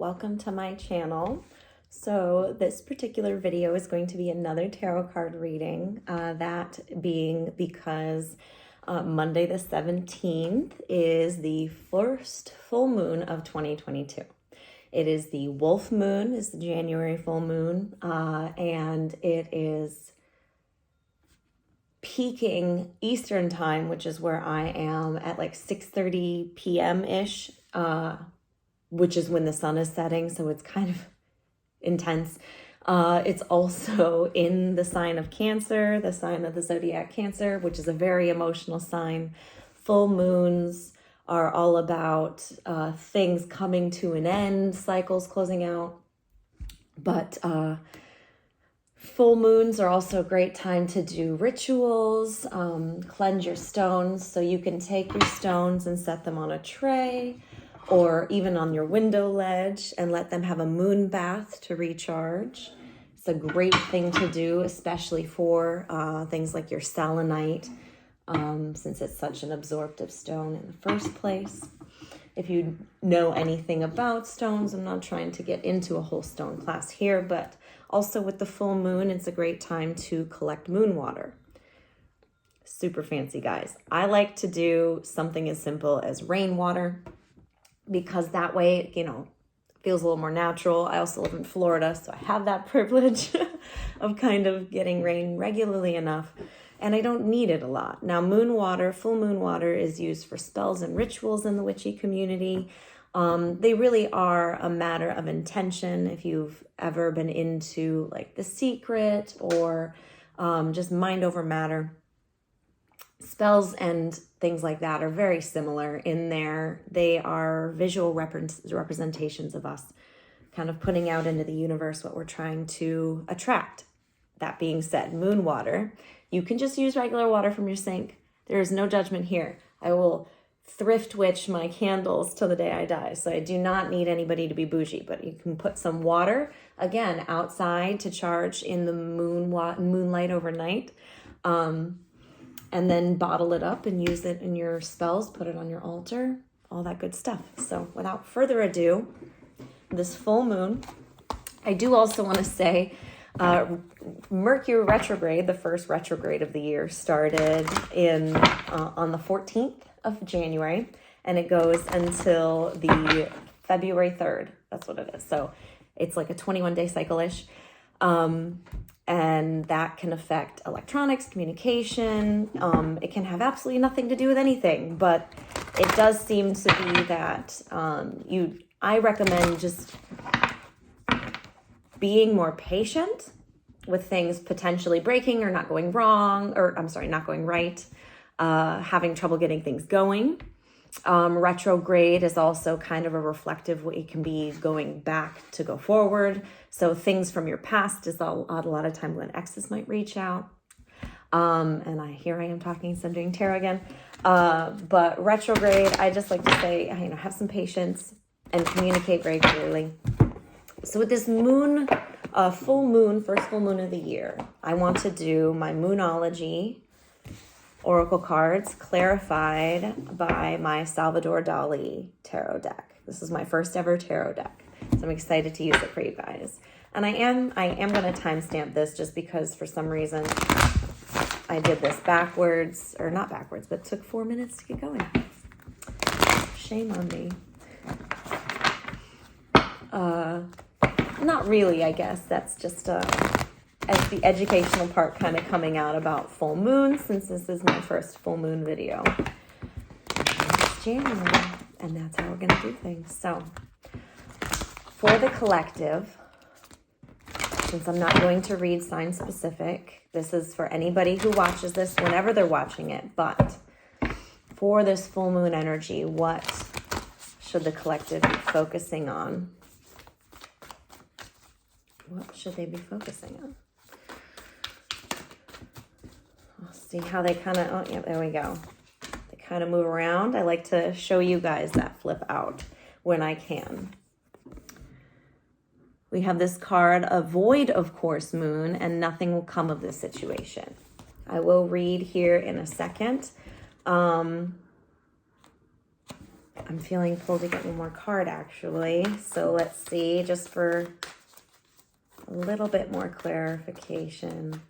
welcome to my channel. So this particular video is going to be another tarot card reading, that being because Monday the 17th is the first full moon of 2022. It is the wolf moon, is the January full moon, and it is peaking Eastern time, which is where I am, at like 6:30 p.m.-ish, which is when the sun is setting, so it's kind of intense. It's also in the sign of Cancer, the sign of the zodiac Cancer, which is a very emotional sign. Full moons are all about things coming to an end, cycles closing out. But full moons are also a great time to do rituals, cleanse your stones. So you can take your stones and set them on a tray or even on your window ledge and let them have a moon bath to recharge. It's a great thing to do, especially for things like your selenite, since it's such an absorptive stone in the first place. If you know anything about stones, I'm not trying to get into a whole stone class here, but also with the full moon, it's a great time to collect moon water. Super fancy, guys. I like to do something as simple as rainwater, because that way, feels a little more natural. I also live in Florida, so I have that privilege of kind of getting rain regularly enough, and I don't need it a lot. Now, moon water, full moon water, is used for spells and rituals in the witchy community. They really are a matter of intention. If you've ever been into like The Secret or just mind over matter, spells and things like that are very similar in there. They are visual representations of us kind of putting out into the universe what we're trying to attract. That being said, moon water, you can just use regular water from your sink. There is no judgment here. I will thrift witch my candles till the day I die. So I do not need anybody to be bougie, but you can put some water, again, outside to charge in the moonlight overnight. And then bottle it up and use it in your spells, put it on your altar, all that good stuff. So without further ado, this full moon, I do also want to say Mercury retrograde, the first retrograde of the year, started on the 14th of January, and it goes until the February 3rd. That's what it is. So it's like a 21-day cycle-ish. And that can affect electronics, communication. It can have absolutely nothing to do with anything, but it does seem to be that I recommend just being more patient with things potentially breaking or not going wrong, not going right, having trouble getting things going. Retrograde is also kind of a reflective way. It can be going back to go forward. So things from your past is a lot of time when exes might reach out. And here I am talking, so I'm doing tarot again. But retrograde, I just like to say, have some patience and communicate very clearly. So with this moon, full moon, first full moon of the year, I want to do my Moonology oracle cards clarified by my Salvador Dali tarot deck. This is my first ever tarot deck, so I'm excited to use it for you guys. And I am going to timestamp this just because for some reason I did this backwards, or not backwards, but took 4 minutes to get going. Shame on me. Not really, I guess. That's just as the educational part kind of coming out about full moon, since this is my first full moon video. It's January, and that's how we're going to do things. So, for the collective, since I'm not going to read sign specific, this is for anybody who watches this whenever they're watching it, but for this full moon energy, what should the collective be focusing on? What should they be focusing on? See how they kind of, there we go. They kind of move around. I like to show you guys that flip out when I can. We have this card, avoid, of course, moon, and nothing will come of this situation. I will read here in a second. I'm feeling pulled to get one more card, actually. So let's see, just for a little bit more clarification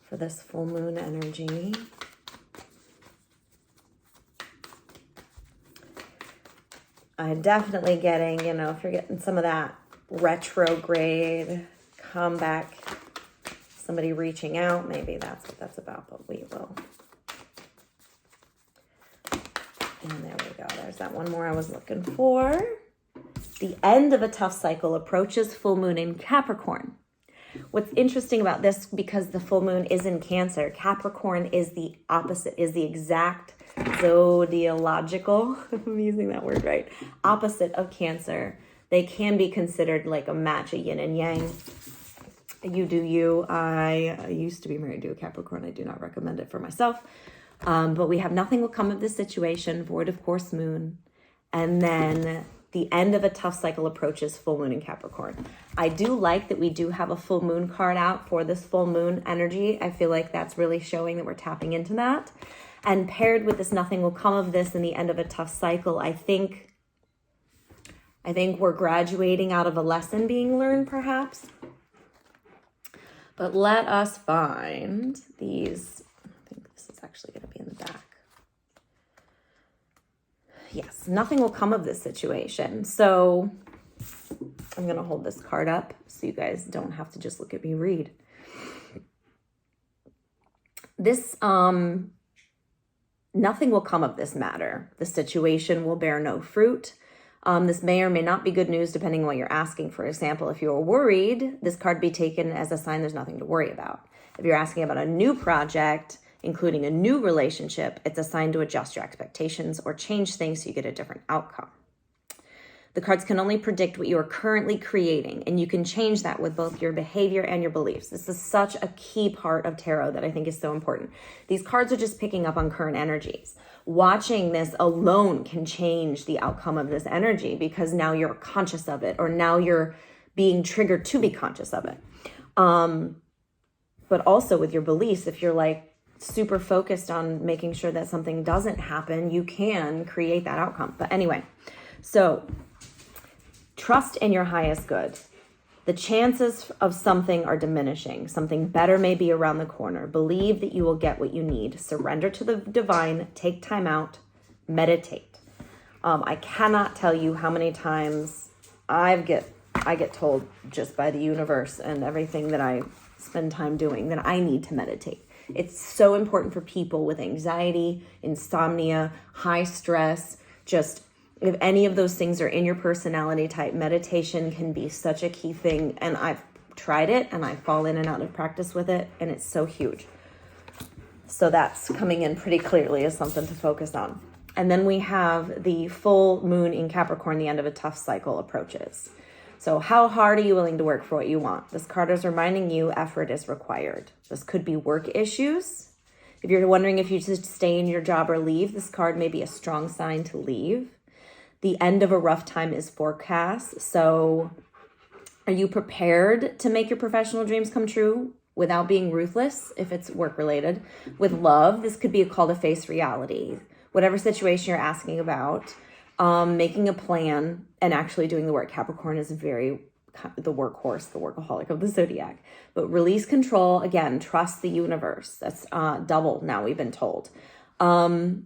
for this full moon energy. I'm definitely getting, you know, if you're getting some of that retrograde, comeback, somebody reaching out, maybe that's what that's about, but we will. And there we go. There's that one more I was looking for. The end of a tough cycle approaches full moon in Capricorn. What's interesting about this, because the full moon is in Cancer, Capricorn is the opposite, is the exact zodiological, I'm using that word right, opposite of Cancer. They can be considered like a match, a yin and yang. You do you. I used to be married to a Capricorn. I do not recommend it for myself. But we have nothing will come of this situation, void of course moon. And then the end of a tough cycle approaches full moon in Capricorn. I do like that we do have a full moon card out for this full moon energy. I feel like that's really showing that we're tapping into that. And paired with this nothing will come of this in the end of a tough cycle, I think we're graduating out of a lesson being learned, perhaps. But let us find these. I think this is actually going to be in the back. Yes, nothing will come of this situation. So I'm going to hold this card up so you guys don't have to just look at me read. This, nothing will come of this matter. The situation will bear no fruit. This may or may not be good news depending on what you're asking. For example, if you're worried, this card be taken as a sign there's nothing to worry about. If you're asking about a new project, including a new relationship, it's a sign to adjust your expectations or change things so you get a different outcome. The cards can only predict what you are currently creating, and you can change that with both your behavior and your beliefs. This is such a key part of tarot that I think is so important. These cards are just picking up on current energies. Watching this alone can change the outcome of this energy because now you're conscious of it, or now you're being triggered to be conscious of it. But also with your beliefs, if you're like super focused on making sure that something doesn't happen, you can create that outcome. But anyway, so trust in your highest good. The chances of something are diminishing. Something better may be around the corner. Believe that you will get what you need. Surrender to the divine. Take time out. Meditate. I cannot tell you how many times I get told just by the universe and everything that I spend time doing that I need to meditate. It's so important for people with anxiety, insomnia, high stress, just if any of those things are in your personality type, meditation can be such a key thing. And I've tried it and I fall in and out of practice with it. And it's so huge. So that's coming in pretty clearly as something to focus on. And then we have the full moon in Capricorn, the end of a tough cycle approaches. So how hard are you willing to work for what you want? This card is reminding you effort is required. This could be work issues. If you're wondering if you should stay in your job or leave, this card may be a strong sign to leave. The end of a rough time is forecast. So are you prepared to make your professional dreams come true without being ruthless if it's work related? With love, this could be a call to face reality. Whatever situation you're asking about, making a plan and actually doing the work. Capricorn is very the workhorse, the workaholic of the zodiac. But release control, again, trust the universe. That's double now we've been told. Admit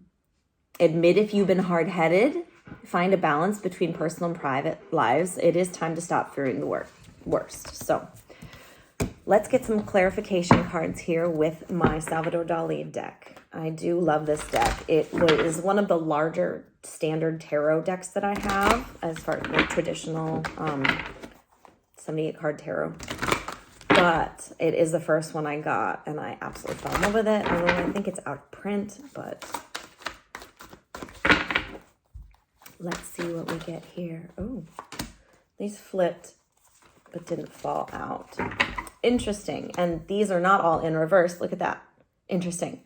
if you've been hard-headed. Find a balance between personal and private lives. It is time to stop fearing the worst. So let's get some clarification cards here with my Salvador Dali deck. I do love this deck. It is one of the larger standard tarot decks that I have as far as the traditional 78 card tarot. But it is the first one I got and I absolutely fell in love with it. I think it's out of print, but let's see what we get here. Oh, these flipped but didn't fall out. Interesting. And these are not all in reverse. Look at that. Interesting.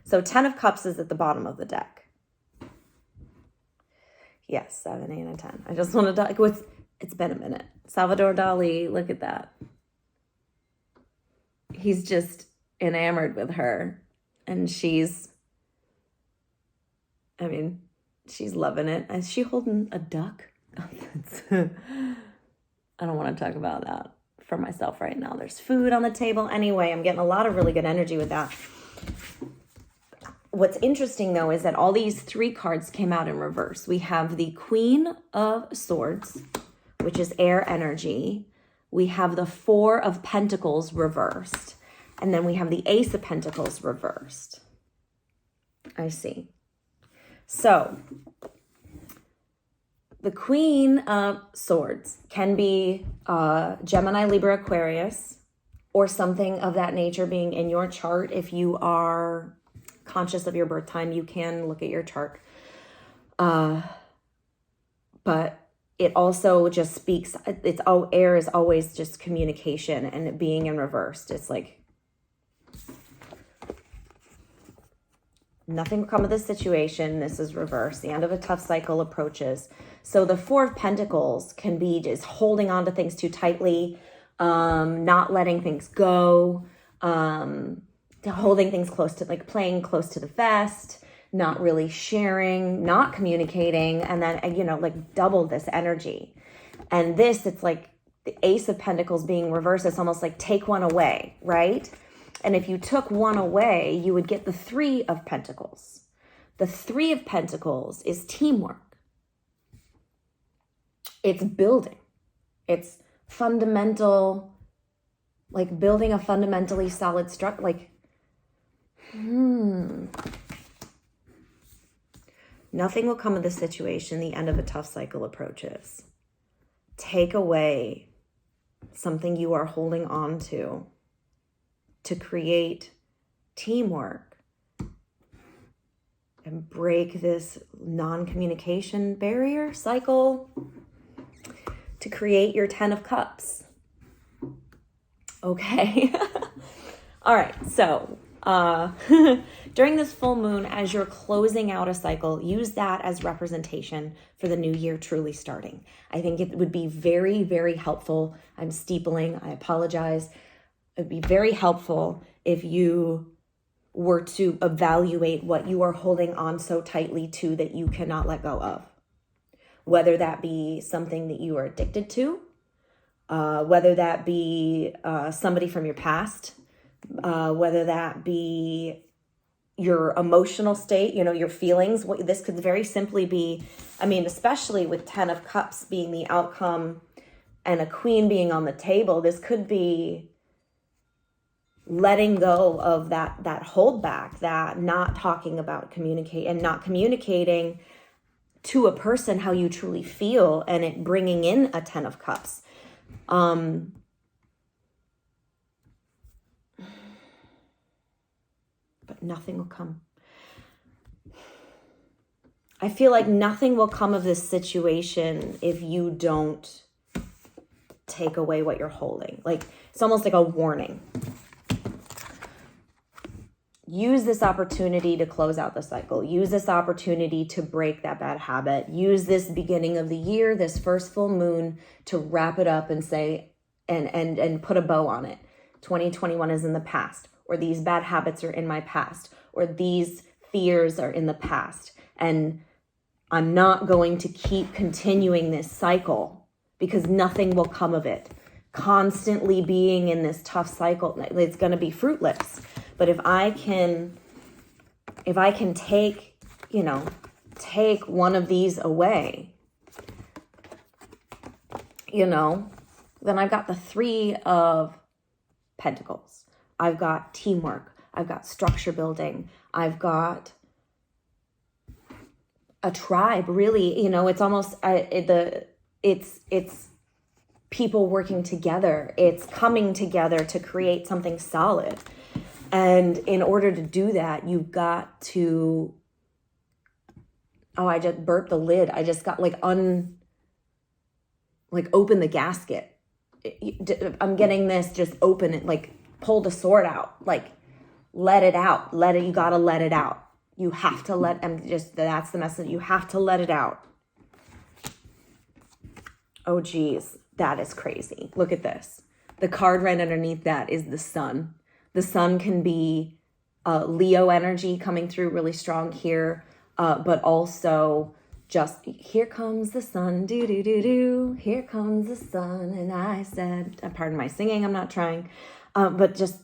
So 10 of Cups is at the bottom of the deck. Yes, 7, 8, and 10. I just wanted to, it's been a minute. Salvador Dali, look at that. He's just enamored with her. And she's She's loving it. Is she holding a duck? I don't want to talk about that for myself right now. There's food on the table. Anyway, I'm getting a lot of really good energy with that. What's interesting, though, is that all these 3 cards came out in reverse. We have the Queen of Swords, which is air energy. We have the 4 of Pentacles reversed. And then we have the Ace of Pentacles reversed. I see. So, the Queen of Swords can be Gemini, Libra, Aquarius, or something of that nature being in your chart. If you are conscious of your birth time, you can look at your chart. But it also just speaks, air is always just communication, and it being in reversed. It's like, nothing will come of this situation. This is reverse. The end of a tough cycle approaches. So the 4 of Pentacles can be just holding on to things too tightly, not letting things go, holding things close to, like playing close to the vest, not really sharing, not communicating, and then, like double this energy. And this, it's like the Ace of Pentacles being reversed. It's almost like take one away, right? And if you took one away, you would get the 3 of Pentacles. The 3 of Pentacles is teamwork. It's building. It's fundamental, like building a fundamentally solid structure. Like, nothing will come of the situation. The end of a tough cycle approaches. Take away something you are holding on to create teamwork and break this non-communication barrier cycle to create your 10 of Cups. Okay. All right. So during this full moon, as you're closing out a cycle, use that as representation for the new year truly starting. I think it would be very, very helpful. I'm steepling. I apologize. It'd be very helpful if you were to evaluate what you are holding on so tightly to that you cannot let go of. Whether that be something that you are addicted to, whether that be somebody from your past, whether that be your emotional state, your feelings. This could very simply be, especially with 10 of Cups being the outcome and a Queen being on the table, this could be letting go of that holdback, that not talking about communicate and not communicating to a person how you truly feel, and it bringing in a 10 of Cups. But nothing will come. I feel like nothing will come of this situation if you don't take away what you're holding. Like, it's almost like a warning. Use this opportunity to close out the cycle. Use this opportunity to break that bad habit. Use this beginning of the year, this first full moon, to wrap it up and say, and put a bow on it. 2021 is in the past, or these bad habits are in my past, or these fears are in the past. And I'm not going to keep continuing this cycle because nothing will come of it. Constantly being in this tough cycle, it's going to be fruitless. But if I can take, take one of these away, then I've got the 3 of Pentacles. I've got teamwork. I've got structure building. I've got a tribe, really. It's almost, it's people working together. It's coming together to create something solid. And in order to do that, you've got to, I just burped the lid. I just got open the gasket. I'm getting this, just open it, pull the sword out, let it out. You got to let it out. You have to that's the message. You have to let it out. Oh, geez. That is crazy. Look at this. The card right underneath that is the sun. The sun can be Leo energy coming through really strong here, but also just here comes the sun, do do do do, here comes the sun, and I said, pardon my singing, I'm not trying, but just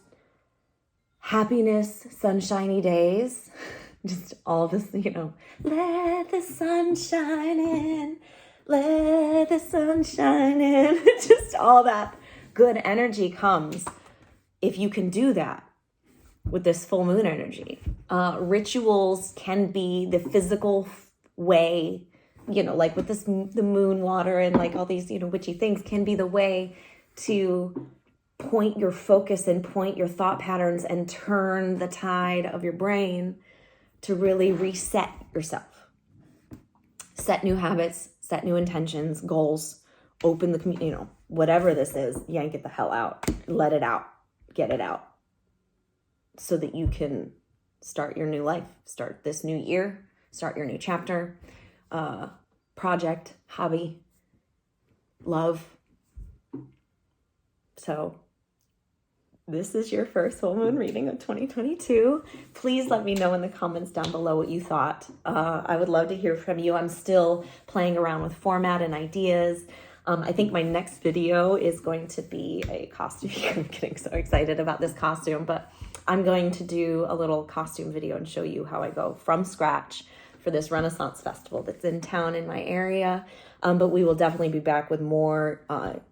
happiness, sunshiny days, just all this, let the sun shine in, let the sun shine in, just all that good energy comes if you can do that with this full moon energy. Rituals can be the physical way, like with this, the moon water and like all these, witchy things can be the way to point your focus and point your thought patterns and turn the tide of your brain to really reset yourself. Set new habits, set new intentions, goals, open the, whatever this is, yank it the hell out, let it out, get it out so that you can start your new life, start this new year, start your new chapter, project, hobby, love. So this is your first full moon reading of 2022. Please let me know in the comments down below what you thought. I would love to hear from you. I'm still playing around with format and ideas. I think my next video is going to be a costume. I'm getting so excited about this costume, but I'm going to do a little costume video and show you how I go from scratch for this Renaissance festival that's in town in my area. But we will definitely be back with more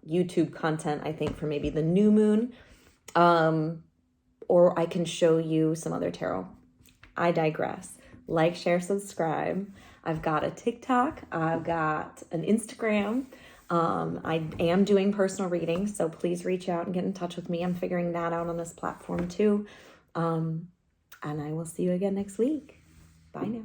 YouTube content, I think, for maybe the new moon. Or I can show you some other tarot. I digress. Like, share, subscribe. I've got a TikTok. I've got an Instagram. I am doing personal readings, so please reach out and get in touch with me. I'm figuring that out on this platform too. And I will see you again next week. Bye now.